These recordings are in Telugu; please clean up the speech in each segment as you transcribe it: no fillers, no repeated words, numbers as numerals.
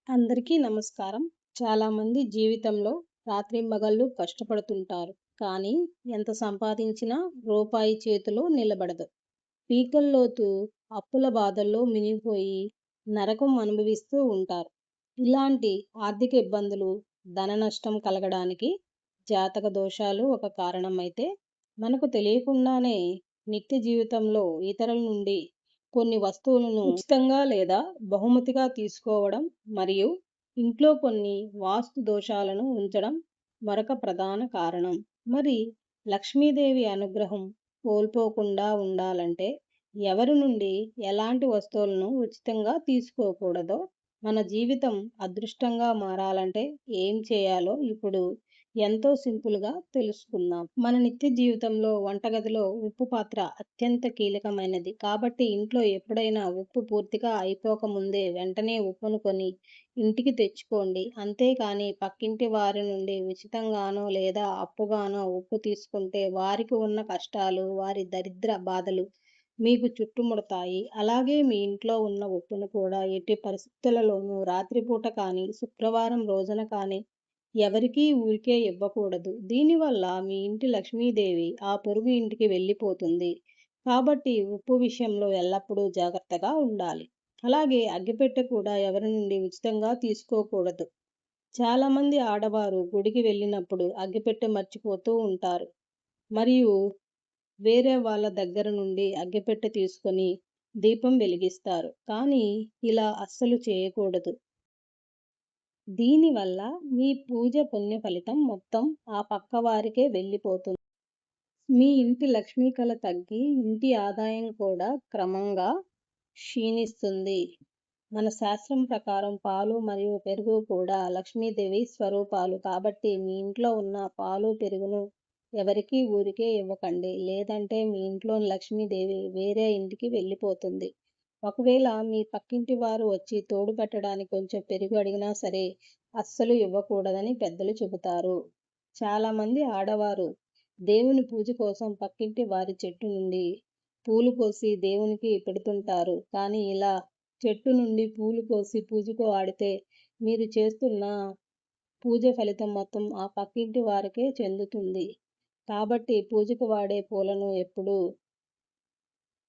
అందరికీ నమస్కారం. చాలామంది జీవితంలో రాత్రింబగళ్ళు కష్టపడుతుంటారు. కానీ ఎంత సంపాదించినా రూపాయి చేతిలో నిలబడదు. పీకల్లోతు అప్పుల బాధల్లో మునిగిపోయి నరకం అనుభవిస్తూ ఉంటారు. ఇలాంటి ఆర్థిక ఇబ్బందులు, ధన నష్టం కలగడానికి జాతక దోషాలు ఒక కారణమైతే, మనకు తెలియకుండానే నిత్య జీవితంలో ఇతరుల నుండి కొన్ని వస్తువులను ఉచితంగా లేదా బహుమతిగా తీసుకోవడం మరియు ఇంట్లో కొన్ని వాస్తు దోషాలను ఉంచడం మరొక ప్రధాన కారణం. మరి లక్ష్మీదేవి అనుగ్రహం కోల్పోకుండా ఉండాలంటే ఎవరి నుండి ఎలాంటి వస్తువులను ఉచితంగా తీసుకోకూడదో, మన జీవితం అదృష్టంగా మారాలంటే ఏం చేయాలో ఇప్పుడు ఎంతో సింపుల్‌గా తెలుసుకుందాం. మన నిత్య జీవితంలో వంటగదిలో ఉప్పు పాత్ర అత్యంత కీలకమైనది. కాబట్టి ఇంట్లో ఎప్పుడైనా ఉప్పు పూర్తిగా అయిపోకముందే వెంటనే ఉప్పును కొని ఇంటికి తెచ్చుకోండి. అంతేకానీ పక్కింటి వారి నుండి ఉచితంగానో లేదా అప్పుగానో ఉప్పు తీసుకుంటే వారికి ఉన్న కష్టాలు, వారి దరిద్ర బాధలు మీకు చుట్టుముడతాయి. అలాగే మీ ఇంట్లో ఉన్న ఉప్పును కూడా ఎట్టి పరిస్థితులలోనూ రాత్రిపూట కానీ, శుక్రవారం రోజున కానీ ఎవరికీ ఊరికే ఇవ్వకూడదు. దీనివల్ల మీ ఇంటి లక్ష్మీదేవి ఆ పొరుగు ఇంటికి వెళ్ళిపోతుంది. కాబట్టి ఉప్పు విషయంలో ఎల్లప్పుడూ జాగ్రత్తగా ఉండాలి. అలాగే అగ్గిపెట్టె కూడా ఎవరి నుండి ఉచితంగా తీసుకోకూడదు. చాలామంది ఆడవారు గుడికి వెళ్ళినప్పుడు అగ్గిపెట్టె మర్చిపోతూ ఉంటారు. మరియు వేరే వాళ్ళ దగ్గర నుండి అగ్గిపెట్టె తీసుకొని దీపం వెలిగిస్తారు. కానీ ఇలా అస్సలు చేయకూడదు. దీనివల్ల మీ పూజ పుణ్య ఫలితం మొత్తం ఆ పక్కవారికే వెళ్ళిపోతుంది. మీ ఇంటి లక్ష్మీ కళ తగ్గి ఇంటి ఆదాయం కూడా క్రమంగా క్షీణిస్తుంది. మన శాస్త్రం ప్రకారం పాలు మరియు పెరుగు కూడా లక్ష్మీదేవి స్వరూపాలు. కాబట్టి మీ ఇంట్లో ఉన్న పాలు, పెరుగును ఎవరికీ ఊరికే ఇవ్వకండి. లేదంటే మీ ఇంట్లోని లక్ష్మీదేవి వేరే ఇంటికి వెళ్ళిపోతుంది. ఒకవేళ మీ పక్కింటి వారు వచ్చి తోడు పెట్టడానికి కొంచెం పెరుగు అడిగినా సరే అస్సలు ఇవ్వకూడదని పెద్దలు చెబుతారు. చాలామంది ఆడవారు దేవుని పూజ కోసం పక్కింటి వారి చెట్టు నుండి పూలు కోసి దేవునికి పెడుతుంటారు. కానీ ఇలా చెట్టు నుండి పూలు కోసి పూజకు వాడితే మీరు చేస్తున్న పూజ ఫలితం మొత్తం ఆ పక్కింటి వారికే చెందుతుంది. కాబట్టి పూజకు వాడే పూలను ఎప్పుడూ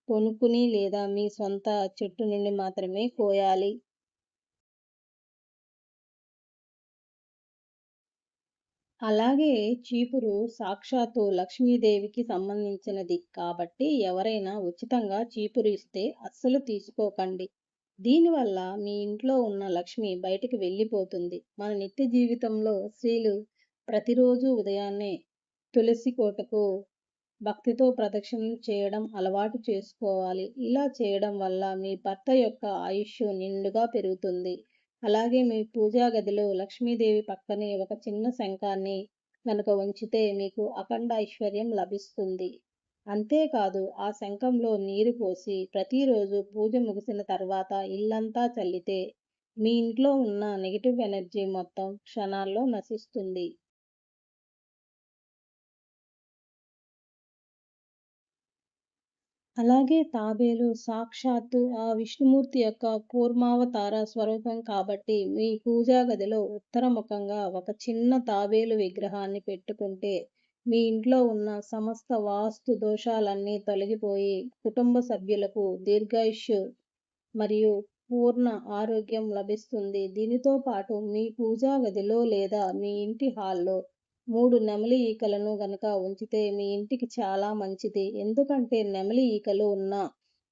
కొనుక్కుని లేదా మీ సొంత చెట్టు నుండి మాత్రమే కోయాలి. అలాగే చీపురు సాక్షాత్తు లక్ష్మీదేవికి సంబంధించినది కాబట్టి ఎవరైనా ఉచితంగా చీపురు ఇస్తే అస్సలు తీసుకోకండి. దీనివల్ల మీ ఇంట్లో ఉన్న లక్ష్మి బయటికి వెళ్ళిపోతుంది. మన నిత్య జీవితంలో స్త్రీలు ప్రతిరోజు ఉదయాన్నే తులసి కోటకు భక్తితో ప్రదక్షిణలు చేయడం అలవాటు చేసుకోవాలి. ఇలా చేయడం వల్ల మీ భర్త యొక్క ఆయుష్ నిండుగా పెరుగుతుంది. అలాగే మీ పూజా గదిలో లక్ష్మీదేవి పక్కనే ఒక చిన్న శంఖాన్ని గనక ఉంచితే మీకు అఖండ ఐశ్వర్యం లభిస్తుంది. అంతేకాదు ఆ శంఖంలో నీరు పోసి ప్రతిరోజు పూజ ముగిసిన తర్వాత ఇల్లంతా చల్లితే మీ ఇంట్లో ఉన్న నెగటివ్ ఎనర్జీ మొత్తం క్షణాల్లో నశిస్తుంది. అలాగే తాబేలు సాక్షాత్తు ఆ విష్ణుమూర్తి యొక్క కూర్మావతార స్వరూపం కాబట్టి మీ పూజా గదిలో ఉత్తరముఖంగా ఒక చిన్న తాబేలు విగ్రహాన్ని పెట్టుకుంటే మీ ఇంట్లో ఉన్న సమస్త వాస్తు దోషాలన్నీ తొలగిపోయి కుటుంబ సభ్యులకు దీర్ఘాయుష్యు మరియు పూర్ణ ఆరోగ్యం లభిస్తుంది. దీనితో పాటు మీ పూజా గదిలో లేదా మీ ఇంటి హాల్లో 3 నెమలి ఈకలను గనక ఉంచితే మీ ఇంటికి చాలా మంచిది. ఎందుకంటే నెమలి ఈకలు ఉన్న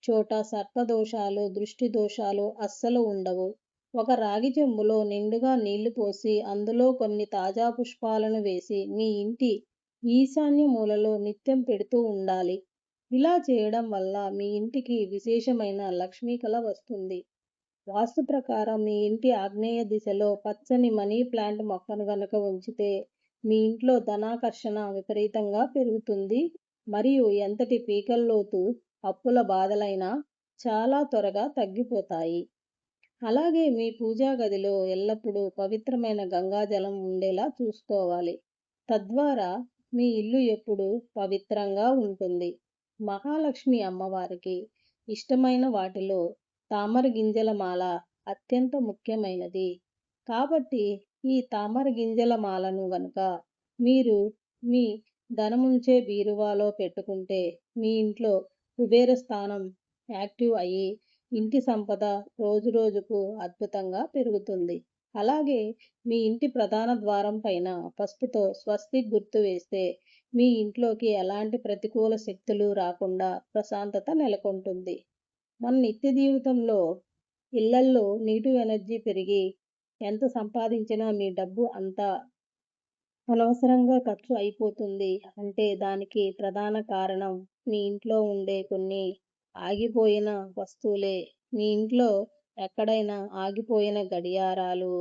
చోట సర్పదోషాలు, దృష్టి దోషాలు అస్సలు ఉండవు. ఒక రాగి చెంబులో నిండుగా నీళ్లు పోసి అందులో కొన్ని తాజా పుష్పాలను వేసి మీ ఇంటి ఈశాన్య మూలలో నిత్యం పెడుతూ ఉండాలి. ఇలా చేయడం వల్ల మీ ఇంటికి విశేషమైన లక్ష్మీ కళ వస్తుంది. వాస్తు ప్రకారం మీ ఇంటి ఆగ్నేయ దిశలో పచ్చని మనీ ప్లాంట్ మొక్కను గనక ఉంచితే మీ ఇంట్లో ధనాకర్షణ విపరీతంగా పెరుగుతుంది మరియు ఎంతటి పీకల్లోతు అప్పుల బాధలైనా చాలా త్వరగా తగ్గిపోతాయి. అలాగే మీ పూజా గదిలో ఎల్లప్పుడూ పవిత్రమైన గంగాజలం ఉండేలా చూసుకోవాలి. తద్వారా మీ ఇల్లు ఎప్పుడూ పవిత్రంగా ఉంటుంది. మహాలక్ష్మి అమ్మవారికి ఇష్టమైన వాటిలో తామర గింజల మాల అత్యంత ముఖ్యమైనది. కాబట్టి ఈ తామర గింజల మాలను గనుక మీరు మీ ధనముంచే బీరువాలో పెట్టుకుంటే మీ ఇంట్లో కుబేర స్థానం యాక్టివ్ అయ్యి ఇంటి సంపద రోజురోజుకు అద్భుతంగా పెరుగుతుంది. అలాగే మీ ఇంటి ప్రధాన ద్వారం పైన పసుపుతో స్వస్తిక్ గుర్తు వేస్తే మీ ఇంట్లోకి ఎలాంటి ప్రతికూల శక్తులు రాకుండా ప్రశాంతత నెలకొంటుంది. మన నిత్య జీవితంలో ఇళ్లల్లో నెగెటివ్ ఎనర్జీ పెరిగి ఎంత సంపాదించినా మీ డబ్బు అంతా అనవసరంగా ఖర్చు అయిపోతుంది అంటే దానికి ప్రధాన కారణం మీ ఇంట్లో ఉండే కొన్ని ఆగిపోయిన వస్తువులే. మీ ఇంట్లో ఎక్కడైనా ఆగిపోయిన గడియారాలు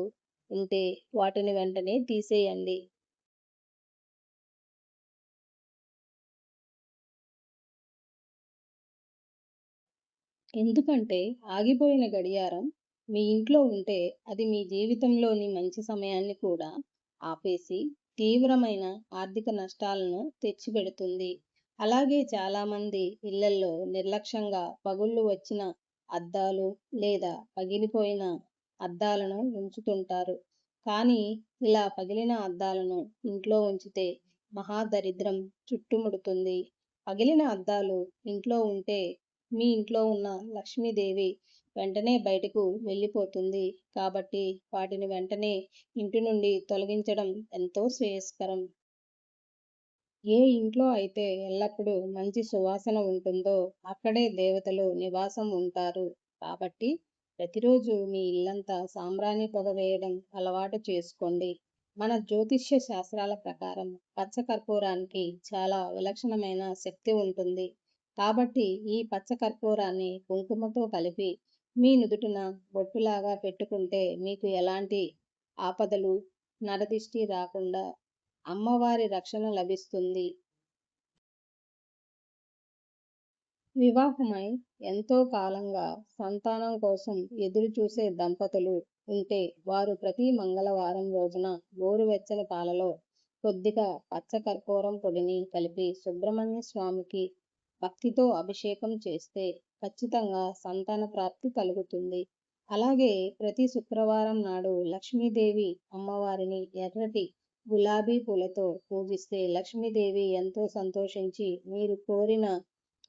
ఉంటే వాటిని వెంటనే తీసేయండి. ఎందుకంటే ఆగిపోయిన గడియారం మీ ఇంట్లో ఉంటే అది మీ జీవితంలోని మంచి సమయాన్ని కూడా ఆపేసి తీవ్రమైన ఆర్థిక నష్టాలను తెచ్చిపెడుతుంది. అలాగే చాలామంది ఇళ్లల్లో నిర్లక్ష్యంగా పగుళ్ళు వచ్చిన అద్దాలు లేదా పగిలిపోయిన అద్దాలను ఉంచుతుంటారు. కానీ ఇలా పగిలిన అద్దాలను ఇంట్లో ఉంచితే మహాదరిద్రం చుట్టుముడుతుంది. పగిలిన అద్దాలు ఇంట్లో ఉంటే మీ ఇంట్లో ఉన్న లక్ష్మీదేవి వెంటనే బయటకు వెళ్ళిపోతుంది. కాబట్టి వాటిని వెంటనే ఇంటి నుండి తొలగించడం ఎంతో శ్రేయస్కరం. ఏ ఇంట్లో అయితే ఎల్లప్పుడూ మంచి సువాసన ఉంటుందో అక్కడే దేవతలు నివాసం ఉంటారు. కాబట్టి ప్రతిరోజు మీ ఇల్లంతా సాంబ్రాణి పొగ వేయడం అలవాటు చేసుకోండి. మన జ్యోతిష్య శాస్త్రాల ప్రకారం పచ్చ కర్పూరానికి చాలా విలక్షణమైన శక్తి ఉంటుంది. కాబట్టి ఈ పచ్చ కర్పూరాన్ని కుంకుమతో కలిపి మీ నుదుటిన బొట్టులాగా పెట్టుకుంటే మీకు ఎలాంటి ఆపదలు, నరదిష్టి రాకుండా అమ్మవారి రక్షణ లభిస్తుంది. వివాహమై ఎంతో కాలంగా సంతానం కోసం ఎదురు చూసే దంపతులు ఉంటే వారు ప్రతి మంగళవారం రోజున గోరువెచ్చని పాలలో కొద్దిగా పచ్చ కర్పూరం పొడిని కలిపి సుబ్రహ్మణ్య స్వామికి భక్తితో అభిషేకం చేస్తే ఖచ్చితంగా సంతాన ప్రాప్తి కలుగుతుంది. అలాగే ప్రతి శుక్రవారం నాడు లక్ష్మీదేవి అమ్మవారిని ఎర్రటి గులాబీ పూలతో పూజిస్తే లక్ష్మీదేవి ఎంతో సంతోషించి మీరు కోరిన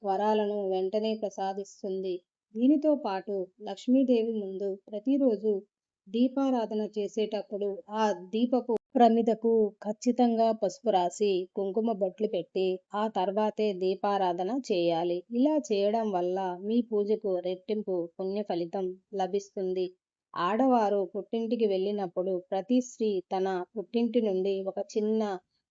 వరాలను వెంటనే ప్రసాదిస్తుంది. దీనితో పాటు లక్ష్మీదేవి ముందు ప్రతిరోజు దీపారాధన చేసేటప్పుడు ఆ దీపపు ప్రమిదకు ఖచ్చితంగా పసుపు రాసి కుంకుమ బొట్లు పెట్టి ఆ తర్వాతే దీపారాధన చేయాలి. ఇలా చేయడం వల్ల మీ పూజకు రెట్టింపు పుణ్య ఫలితం లభిస్తుంది. ఆడవారు పుట్టింటికి వెళ్ళినప్పుడు ప్రతి స్త్రీ తన పుట్టింటి నుండి ఒక చిన్న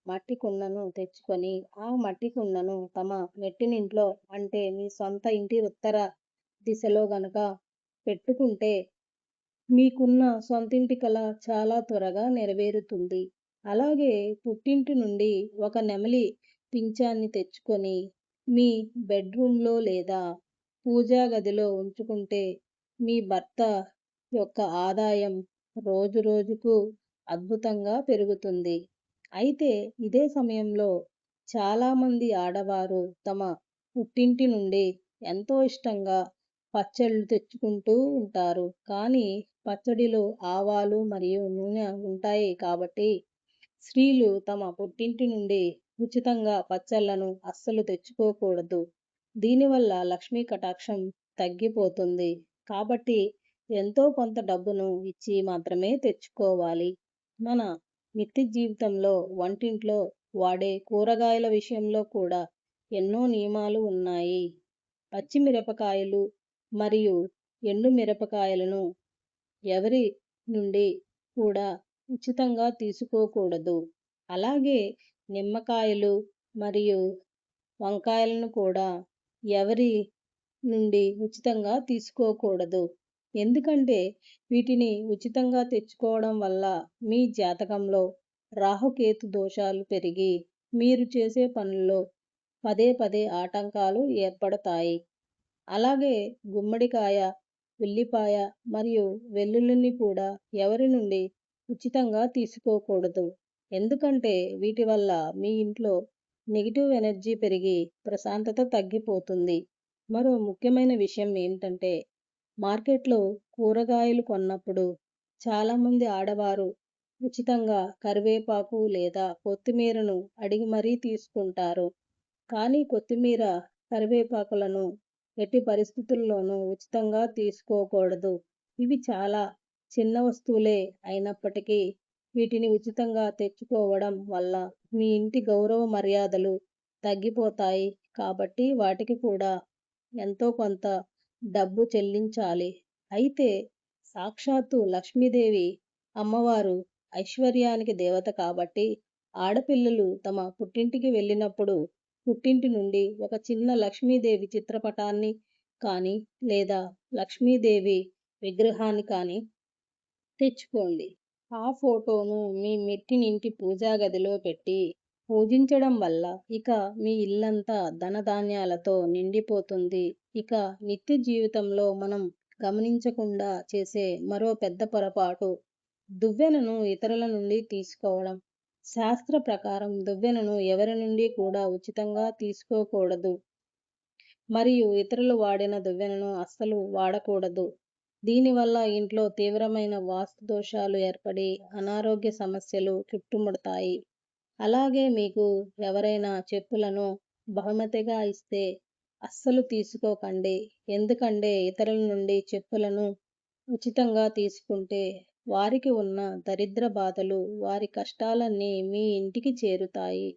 మట్టి కుండను తెచ్చుకొని ఆ మట్టి కుండను తమ మెట్టినింట్లో అంటే మీ సొంత ఇంటి ఉత్తర దిశలో గనక పెట్టుకుంటే మీకున్న సొంతింటి కల చాలా త్వరగా నెరవేరుతుంది. అలాగే పుట్టింటి నుండి ఒక నెమలి పింఛాన్ని తెచ్చుకొని మీ బెడ్రూమ్లో లేదా పూజా గదిలో ఉంచుకుంటే మీ భర్త యొక్క ఆదాయం రోజురోజుకు అద్భుతంగా పెరుగుతుంది. అయితే ఇదే సమయంలో చాలామంది ఆడవారు తమ పుట్టింటి నుండి ఎంతో ఇష్టంగా పచ్చళ్ళు తెచ్చుకుంటూ ఉంటారు. కానీ పచ్చడిలో ఆవాలు మరియు నూనె ఉంటాయి కాబట్టి స్త్రీలు తమ పుట్టింటి నుండి ఉచితంగా పచ్చళ్లను అస్సలు తెచ్చుకోకూడదు. దీనివల్ల లక్ష్మీ కటాక్షం తగ్గిపోతుంది. కాబట్టి ఎంతో కొంత డబ్బును ఇచ్చి మాత్రమే తెచ్చుకోవాలి. మన నిత్య జీవితంలో వంటింట్లో వాడే కూరగాయల విషయంలో కూడా ఎన్నో నియమాలు ఉన్నాయి. పచ్చిమిరపకాయలు మరియు ఎండు మిరపకాయలను ఎవరి నుండి కూడా ఉచితంగా తీసుకోకూడదు. అలాగే నిమ్మకాయలు మరియు వంకాయలను కూడా ఎవరి నుండి ఉచితంగా తీసుకోకూడదు. ఎందుకంటే వీటిని ఉచితంగా తెచ్చుకోవడం వల్ల మీ జాతకంలో రాహుకేతు దోషాలు పెరిగి మీరు చేసే పనుల్లో పదే పదే ఆటంకాలు ఏర్పడతాయి. అలాగే గుమ్మడికాయ, ఉల్లిపాయ మరియు వెల్లుల్లిని కూడా ఎవరి నుండి ఉచితంగా తీసుకోకూడదు. ఎందుకంటే వీటి వల్ల మీ ఇంట్లో నెగెటివ్ ఎనర్జీ పెరిగి ప్రశాంతత తగ్గిపోతుంది. మరో ముఖ్యమైన విషయం ఏంటంటే మార్కెట్లో కూరగాయలు కొన్నప్పుడు చాలామంది ఆడవారు ఉచితంగా కరివేపాకు లేదా కొత్తిమీరను అడిగి మరీ తీసుకుంటారు. కానీ కొత్తిమీర, కరివేపాకులను ఎట్టి పరిస్థితుల్లోనూ ఉచితంగా తీసుకోకూడదు. ఇవి చాలా చిన్న వస్తువులే అయినప్పటికీ వీటిని ఉచితంగా తెచ్చుకోవడం వల్ల మీ ఇంటి గౌరవ మర్యాదలు తగ్గిపోతాయి. కాబట్టి వాటికి కూడా ఎంతో కొంత డబ్బు చెల్లించాలి. అయితే సాక్షాత్తు లక్ష్మీదేవి అమ్మవారు ఐశ్వర్యానికి దేవత కాబట్టి ఆడపిల్లలు తమ పుట్టింటికి వెళ్ళినప్పుడు పుట్టింటి నుండి ఒక చిన్న లక్ష్మీదేవి చిత్రపటాన్ని కానీ లేదా లక్ష్మీదేవి విగ్రహాన్ని కానీ తెచ్చుకోండి. ఆ ఫోటోను మీ మెట్టినింటి పూజా గదిలో పెట్టి పూజించడం వల్ల ఇక మీ ఇల్లంతా ధనధాన్యాలతో నిండిపోతుంది. ఇక నిత్య జీవితంలో మనం గమనించకుండా చేసే మరో పెద్ద పొరపాటు దువ్వెనను ఇతరుల నుండి తీసుకోవడం. శాస్త్ర ప్రకారం దువ్వెనను ఎవరి నుండి కూడా ఉచితంగా తీసుకోకూడదు. మరియు ఇతరులు వాడిన దువ్వెనను అస్సలు వాడకూడదు. దీనివల్ల ఇంట్లో తీవ్రమైన వాస్తు దోషాలు ఏర్పడి అనారోగ్య సమస్యలు చుట్టుముడతాయి. అలాగే మీకు ఎవరైనా చెప్పులను బహుమతిగా ఇస్తే అస్సలు తీసుకోకండి. ఎందుకంటే ఇతరుల నుండి చెప్పులను ఉచితంగా తీసుకుంటే వారికి ఉన్న దరిద్ర బాధలు, వారి కష్టాలన్నీ మీ ఇంటికి చేరుతాయి.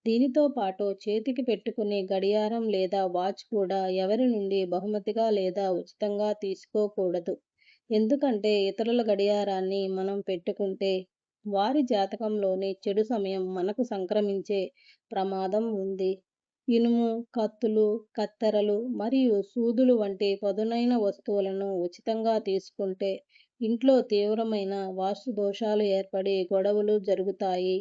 దీనితో పాటు చేతికి పెట్టుకునే గడియారం లేదా వాచ్ కూడా ఎవరి నుండి బహుమతిగా లేదా ఉచితంగా తీసుకోకూడదు. ఎందుకంటే ఇతరుల గడియారాన్ని మనం పెట్టుకుంటే వారి జాతకంలోని చెడు సమయం మనకు సంక్రమించే ప్రమాదం ఉంది. ఇనుము, కత్తులు, కత్తెరలు మరియు సూదులు వంటి పదునైన వస్తువులను ఉచితంగా తీసుకుంటే ఇంట్లో తీవ్రమైన వాస్తు దోషాలు ఏర్పడి గొడవలు జరుగుతాయి.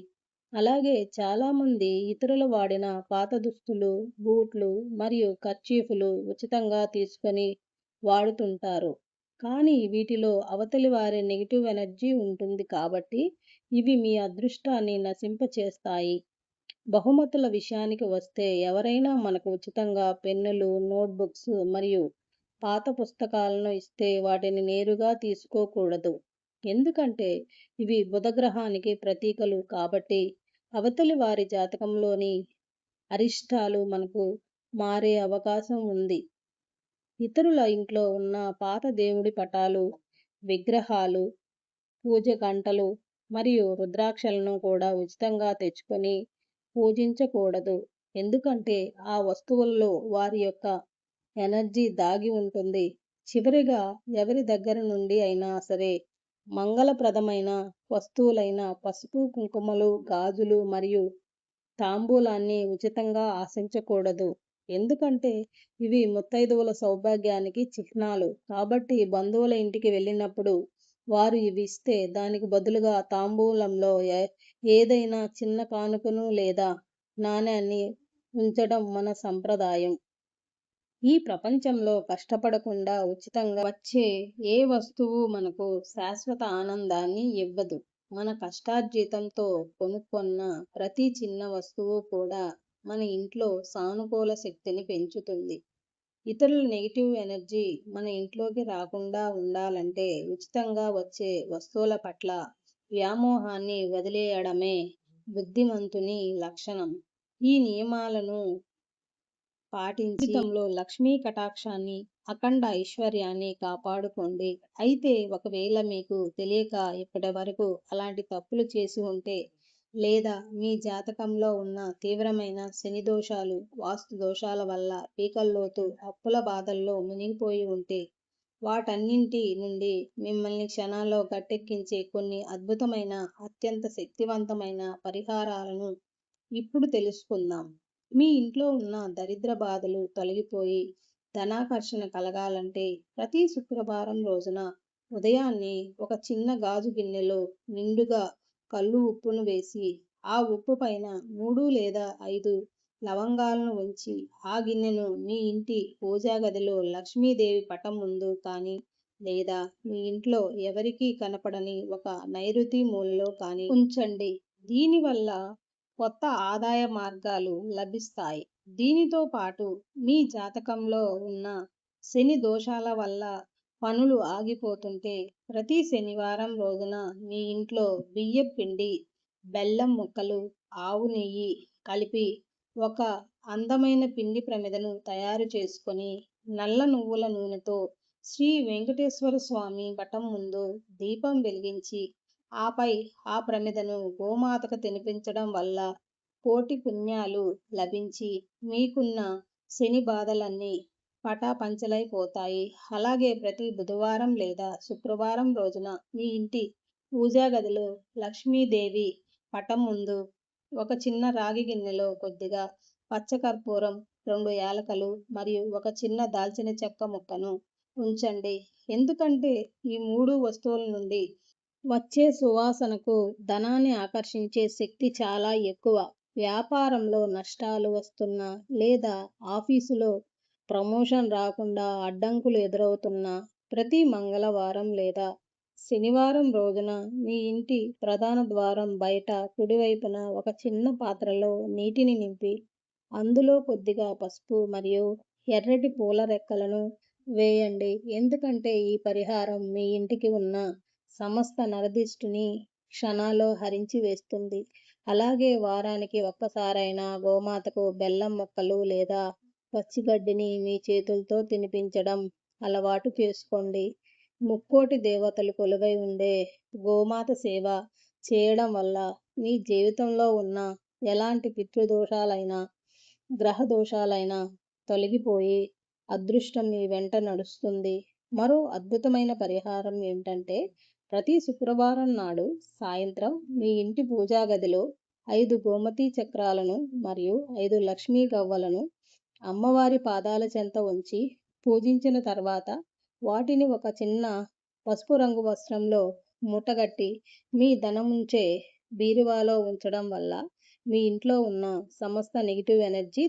అలాగే చాలామంది ఇతరులు వాడిన పాత దుస్తులు, బూట్లు మరియు కర్చీఫులు ఉచితంగా తీసుకొని వాడుతుంటారు. కానీ వీటిలో అవతలి వారి నెగిటివ్ ఎనర్జీ ఉంటుంది కాబట్టి ఇవి మీ అదృష్టాన్ని నశింపచేస్తాయి. బహుమతుల విషయానికి వస్తే ఎవరైనా మనకు ఉచితంగా పెన్నులు, నోట్బుక్స్ మరియు పాత పుస్తకాలను ఇస్తే వాటిని నేరుగా తీసుకోకూడదు. ఎందుకంటే ఇవి బుధగ్రహానికి ప్రతీకలు కాబట్టి అవతలి వారి జాతకంలోని అరిష్టాలు మనకు మారే అవకాశం ఉంది. ఇతరుల ఇంట్లో ఉన్న పాత దేవుడి పటాలు, విగ్రహాలు, పూజ గంటలు మరియు రుద్రాక్షలను కూడా ఉచితంగా తెచ్చుకొని పూజించకూడదు. ఎందుకంటే ఆ వస్తువుల్లో వారి యొక్క ఎనర్జీ దాగి ఉంటుంది. చివరిగా ఎవరి దగ్గర నుండి అయినా సరే మంగళప్రదమైన వస్తువులైన పసుపు, కుంకుమలు, గాజులు మరియు తాంబూలాన్ని ఉచితంగా ఆశించకూడదు. ఎందుకంటే ఇవి ముత్తైదువుల సౌభాగ్యానికి చిహ్నాలు. కాబట్టి బంధువుల ఇంటికి వెళ్ళినప్పుడు వారు ఇవి ఇస్తే దానికి బదులుగా తాంబూలంలో ఏదైనా చిన్న కానుకను లేదా నాణేన్ని ఉంచడం మన సంప్రదాయం. ఈ ప్రపంచంలో కష్టపడకుండా ఉచితంగా వచ్చే ఏ వస్తువు మనకు శాశ్వత ఆనందాన్ని ఇవ్వదు. మన కష్టార్జితంతో కొనుక్కున్న ప్రతి చిన్న వస్తువు కూడా మన ఇంట్లో సానుకూల శక్తిని పెంచుతుంది. ఇతరుల నెగిటివ్ ఎనర్జీ మన ఇంట్లోకి రాకుండా ఉండాలంటే ఉచితంగా వచ్చే వస్తువుల పట్ల వ్యామోహాన్ని వదిలేయడమే బుద్ధిమంతుని లక్షణం. ఈ నియమాలను పాటించి జీవితంలో లక్ష్మీ కటాక్షాన్ని, అఖండ ఐశ్వర్యాన్ని కాపాడుకోండి. అయితే ఒకవేళ మీకు తెలియక ఇప్పటి వరకు అలాంటి తప్పులు చేసి ఉంటే లేదా మీ జాతకంలో ఉన్న తీవ్రమైన శని దోషాలు, వాస్తు దోషాల వల్ల పీకల్లోతు అప్పుల బాధల్లో మునిగిపోయి ఉంటే వాటన్నింటి నుండి మిమ్మల్ని క్షణాల్లో గట్టెక్కించే కొన్ని అద్భుతమైన, అత్యంత శక్తివంతమైన పరిహారాలను ఇప్పుడు తెలుసుకుందాం. మీ ఇంట్లో ఉన్న దరిద్ర బాధలు తొలగిపోయి ధనాకర్షణ కలగాలంటే ప్రతి శుక్రవారం రోజున ఉదయాన్నే ఒక చిన్న గాజు గిన్నెలో నిండుగా కల్లు ఉప్పును వేసి ఆ ఉప్పు పైన 3 లేదా 5 లవంగాలను ఉంచి ఆ గిన్నెను మీ ఇంటి పూజా గదిలో లక్ష్మీదేవి పటం ముందు కానీ లేదా మీ ఇంట్లో ఎవరికీ కనపడని ఒక నైరుతి మూలలో కానీ ఉంచండి. దీనివల్ల కొత్త ఆదాయ మార్గాలు లభిస్తాయి. దీనితో పాటు మీ జాతకంలో ఉన్న శని దోషాల వల్ల పనులు ఆగిపోతుంటే ప్రతి శనివారం రోజున మీ ఇంట్లో బియ్యం పిండి, బెల్లం ముక్కలు, ఆవు నెయ్యి కలిపి ఒక అందమైన పిండి ప్రమిదను తయారు చేసుకొని నల్ల నువ్వుల నూనెతో శ్రీ వెంకటేశ్వర స్వామి పటం ముందు దీపం వెలిగించి ఆపై ఆ ప్రమిదను గోమాతకు తినిపించడం వల్ల కోటి పుణ్యాలు లభించి మీకున్న శని బాధలన్నీ పటాపంచలైపోతాయి. అలాగే ప్రతి బుధవారం లేదా శుక్రవారం రోజున మీ ఇంటి పూజా గదిలో లక్ష్మీదేవి పటం ముందు ఒక చిన్న రాగి గిన్నెలో కొద్దిగా పచ్చకర్పూరం, 2 యాలకులు మరియు ఒక చిన్న దాల్చిన చెక్క ముక్కను ఉంచండి. ఎందుకంటే ఈ 3 వస్తువుల నుండి వచ్చే సువాసనకు ధనాన్ని ఆకర్షించే శక్తి చాలా ఎక్కువ. వ్యాపారంలో నష్టాలు వస్తున్నా లేదా ఆఫీసులో ప్రమోషన్ రాకుండా అడ్డంకులు ఎదురవుతున్నా ప్రతి మంగళవారం లేదా శనివారం రోజున మీ ఇంటి ప్రధాన ద్వారం బయట కుడివైపున ఒక చిన్న పాత్రలో నీటిని నింపి అందులో కొద్దిగా పసుపు మరియు ఎర్రటి పూల రెక్కలను వేయండి. ఎందుకంటే ఈ పరిహారం మీ ఇంటికి ఉన్న సమస్త నరదిష్టిని క్షణాల్లో హరించి వేస్తుంది. అలాగే వారానికి ఒక్కసారైనా గోమాతకు బెల్లం ముక్కలు లేదా పచ్చిగడ్డిని మీ చేతులతో తినిపించడం అలవాటు చేసుకోండి. ముక్కోటి దేవతలు కొలువై ఉండే గోమాత సేవ చేయడం వల్ల మీ జీవితంలో ఉన్న ఎలాంటి పితృదోషాలైనా, గ్రహ దోషాలైనా తొలగిపోయి అదృష్టం మీ వెంట నడుస్తుంది. మరో అద్భుతమైన పరిహారం ఏమిటంటే ప్రతి శుక్రవారం నాడు సాయంత్రం మీ ఇంటి పూజా గదిలో 5 గోమతి చక్రాలను మరియు 5 లక్ష్మీ గవ్వలను అమ్మవారి పాదాల చెంత ఉంచి పూజించిన తర్వాత వాటిని ఒక చిన్న పసుపు రంగు వస్త్రంలో మూటగట్టి మీ ధనముంచే బీరువాలో ఉంచడం వల్ల మీ ఇంట్లో ఉన్న సమస్త నెగిటివ్ ఎనర్జీ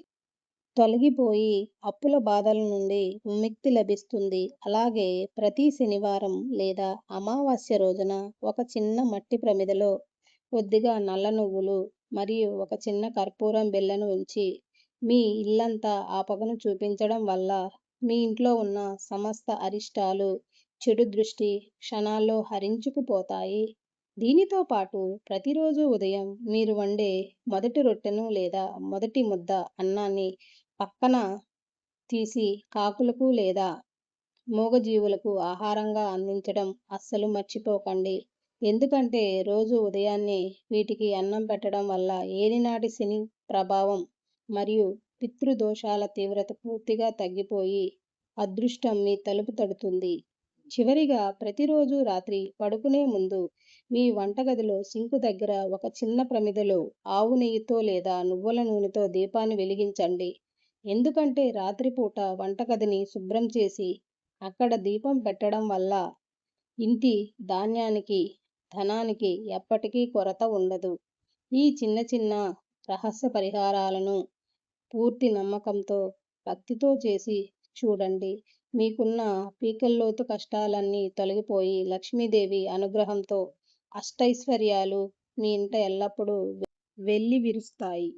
తొలగిపోయి అప్పుల బాధల నుండి విముక్తి లభిస్తుంది. అలాగే ప్రతి శనివారం లేదా అమావాస్య రోజున ఒక చిన్న మట్టి ప్రమిదలో కొద్దిగా నల్ల నువ్వులు మరియు ఒక చిన్న కర్పూరం బిళ్ళను ఉంచి మీ ఇల్లంతా ఆ పొగను చూపించడం వల్ల మీ ఇంట్లో ఉన్న సమస్త అరిష్టాలు, చెడు దృష్టి క్షణాల్లో హరించుకుపోతాయి. దీనితో పాటు ప్రతిరోజు ఉదయం మీరు వండే మొదటి రొట్టెను లేదా మొదటి ముద్ద అన్నాన్ని పక్కన తీసి కాకులకు లేదా మూగజీవులకు ఆహారంగా అందించడం అస్సలు మర్చిపోకండి. ఎందుకంటే రోజు ఉదయాన్నే వీటికి అన్నం పెట్టడం వల్ల ఏలినాటి శని ప్రభావం మరియు పితృదోషాల తీవ్రత పూర్తిగా తగ్గిపోయి అదృష్టం మీ తలుపు తడుతుంది. చివరిగా ప్రతిరోజు రాత్రి పడుకునే ముందు మీ వంటగదిలో సింకు దగ్గర ఒక చిన్న ప్రమిదలో ఆవు నెయ్యితో లేదా నువ్వుల నూనెతో దీపాన్ని వెలిగించండి. ఎందుకంటే రాత్రిపూట వంటగదిని శుభ్రం చేసి అక్కడ దీపం పెట్టడం వల్ల ఇంటి ధాన్యానికి, ధనానికి ఎప్పటికీ కొరత ఉండదు. ఈ చిన్న చిన్న రహస్య పరిహారాలను పూర్తి నమ్మకంతో, భక్తితో చేసి చూడండి. మీకున్న పీకల్లోతు కష్టాలన్నీ తొలగిపోయి లక్ష్మీదేవి అనుగ్రహంతో అష్టైశ్వర్యాలు మీ ఇంట ఎల్లప్పుడూ వెల్లి విరుస్తాయి.